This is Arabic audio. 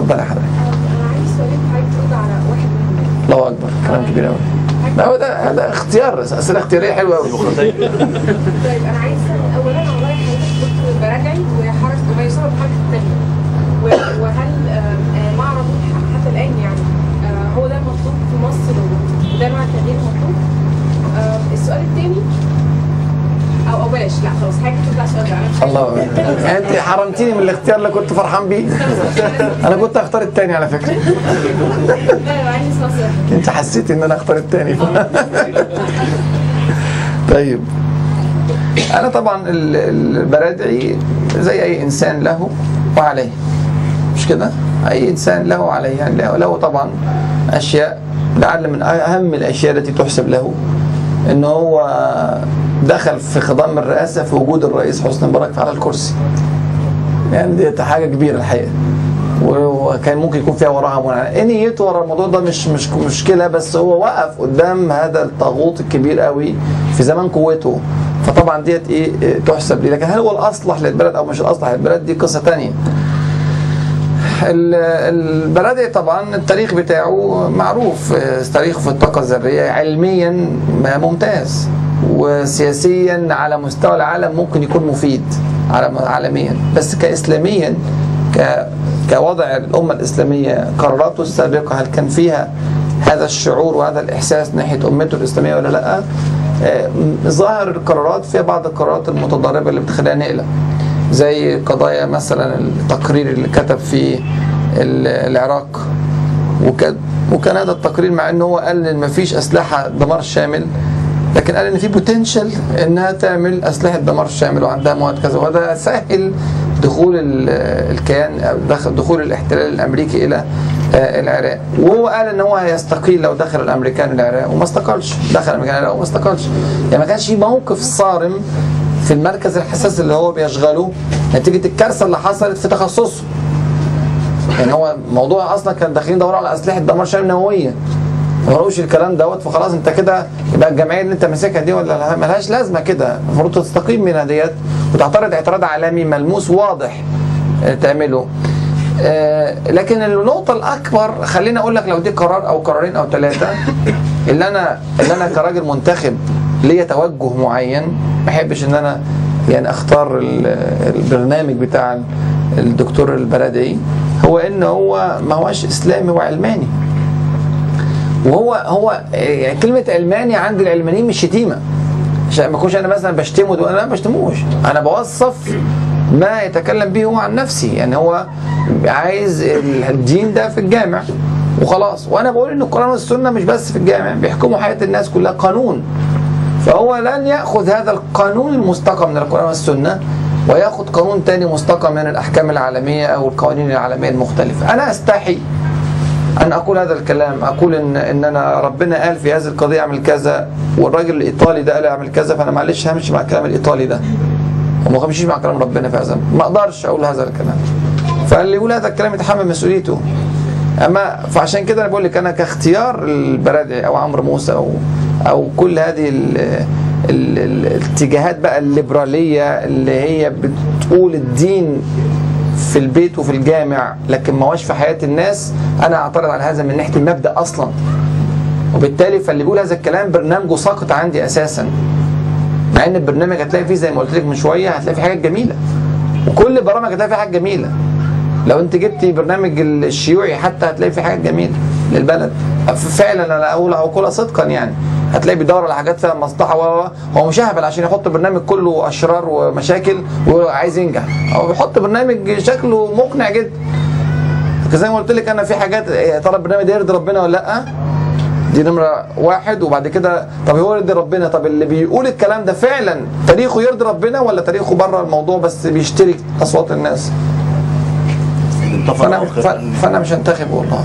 اتفضل يا حضرتك. انا عايز سؤالين حضرتك ترد على واحد منهم. الله اكبر، كلام كبير قوي. لا هو ده هذا اختيار، اسئله اختياريه حلوه قوي. طيب انا عايز اسال اولا على راي حضرتك كنت براجعي وحركه ما يسمى بحركه الثانيه، وهل مع ربوط حتى الان يعني هو ده المطلوب في مصر وده نوع التغيير المطلوب؟ السؤال الثاني او بلاش، لا خلاص حضرتك ترد على السؤال ده. الله يعني انت حرمتيني من الاختيار اللي كنت فرحان بيه. انا كنت اختار الثاني على فكره. لا عايز اسمع سؤال. انت حسيتي ان انا اختار الثاني. طيب انا طبعا البرادعي زي اي انسان له وعليه، مش كده؟ اي انسان له وعليه، يعني له طبعا اشياء، لعل من اهم الاشياء التي تحسب له ان هو دخل في خضم الرئاسه في وجود الرئيس حسني مبارك على الكرسي. يعني دي حاجه كبيره الحقيقه، وكان ممكن يكون فيها وراها منع. نيته ورا الموضوع ده مش مشكله، بس هو وقف قدام هذا الطاغوت الكبير قوي في زمان قوته، فطبعا ديت ايه تحسب لي. لكن هل هو الاصلح للبلد او مش الاصلح للبلد دي قصه ثانيه. البلدي طبعا التاريخ بتاعه معروف، تاريخه في الطاقه الذريه علميا ممتاز، وسياسيا على مستوى العالم ممكن يكون مفيد عالميا، بس كاسلاميا كوضع الامه الاسلاميه قراراته السابقه هل كان فيها هذا الشعور وهذا الاحساس ناحيه امته الاسلاميه ولا لا؟ ظاهر القرارات فيها بعض القرارات المتضاربه اللي بتخليها نقله، زي قضايا مثلا التقرير اللي كتب في العراق، وكان هذا التقرير مع انه هو قال ان مفيش اسلحه دمار شامل، لكن قال ان في بوتنشال انها تعمل اسلحه دمار شامل وعندها مواد كذا، وهذا سهل دخول الكيان، دخول الاحتلال الامريكي الى العراق. وهو قال ان هو هيستقيل لو دخل الامريكان العراق، وما استقلش. دخل الامريكان العراق وما استقلش، يعني ما كانش في موقف صارم في المركز الحساس اللي هو بيشغله نتيجه الكارثه اللي حصلت في تخصصه. يعني هو موضوع اصلا كان داخلين يدوروا على اسلحه دمار شامل نوويه، ما لقوش الكلام دوت، فخلاص انت كده يبقى الجمعيه اللي انت ماسكها دي ولا ملهاش لازمه كده، المفروض تستقيم منها ديت وتعترض اعتراض عالمي ملموس واضح تعمله. لكن النقطه الاكبر، خليني اقول لك، لو دي قرار او قرارين او ثلاثه، اللي انا كراجل منتخب ليا توجه معين، ما احبش ان انا يعني اختار البرنامج بتاع الدكتور البرادعي، هو ان هو ما هوش اسلامي وعلماني. وهو يعني كلمه علماني عند العلمانيين مش شتيمه، عشان ما اكونش انا مثلا بشتمه، انا ما بشتموش، انا بوصف ما يتكلم به هو عن نفسي. يعني هو عايز الدين ده في الجامع وخلاص، وانا بقول ان القرآن والسنه مش بس في الجامع، بيحكموا حياه الناس كلها، قانون. فهو لن ياخذ هذا القانون المستقى من القرآن والسنه وياخذ قانون تاني مستقى من الاحكام العالميه او القوانين العالميه المختلفه. انا استحي أن أقول هذا الكلام، أقول إن أنا ربنا قال في هذه القضية اعمل كذا، والراجل الإيطالي ده قال اعمل كذا، فأنا معلش همشي مع الكلام الإيطالي ده وما همشيش مع كلام ربنا في هذا، ما أقدرش أقول هذا الكلام. فاللي يقول هذا الكلام يتحمل مسؤوليته. أما فعشان كده أنا بقول لك، أنا كاختيار البرادعي أو عمرو موسى أو كل هذه الاتجاهات بقى الليبرالية اللي هي بتقول الدين في البيت وفي الجامع لكن ما هوش في حياة الناس، أنا أعترض على هذا من ناحية المبدأ أصلا. وبالتالي فاللي بيقول هذا الكلام برنامجه ساقط عندي أساسا، مع إن البرنامج هتلاقي فيه زي ما قلت لك من شوية، هتلاقي فيه حاجات جميلة، وكل البرامج هتلاقي فيه حاجات جميلة. لو أنت جبتي برنامج الشيوعي حتى هتلاقي فيه حاجات جميلة للبلد فعلا. أنا أقولها صدقا، يعني هتلاقي بيدور على حاجات فيها مصلحه، هو مش هبل عشان يحط برنامج كله اشرار ومشاكل وعايز ينجح، هو بيحط برنامج شكله مقنع جدا. زي ما قلت لك انا في حاجات، يا ترى البرنامج ده يرضي ربنا ولا لا؟ دي نمره واحد. وبعد كده طب هو يرضي ربنا، طب اللي بيقول الكلام ده فعلا تاريخه يرضي ربنا ولا تاريخه بره الموضوع بس بيشتري اصوات الناس؟ فانا مش هنتخب والله.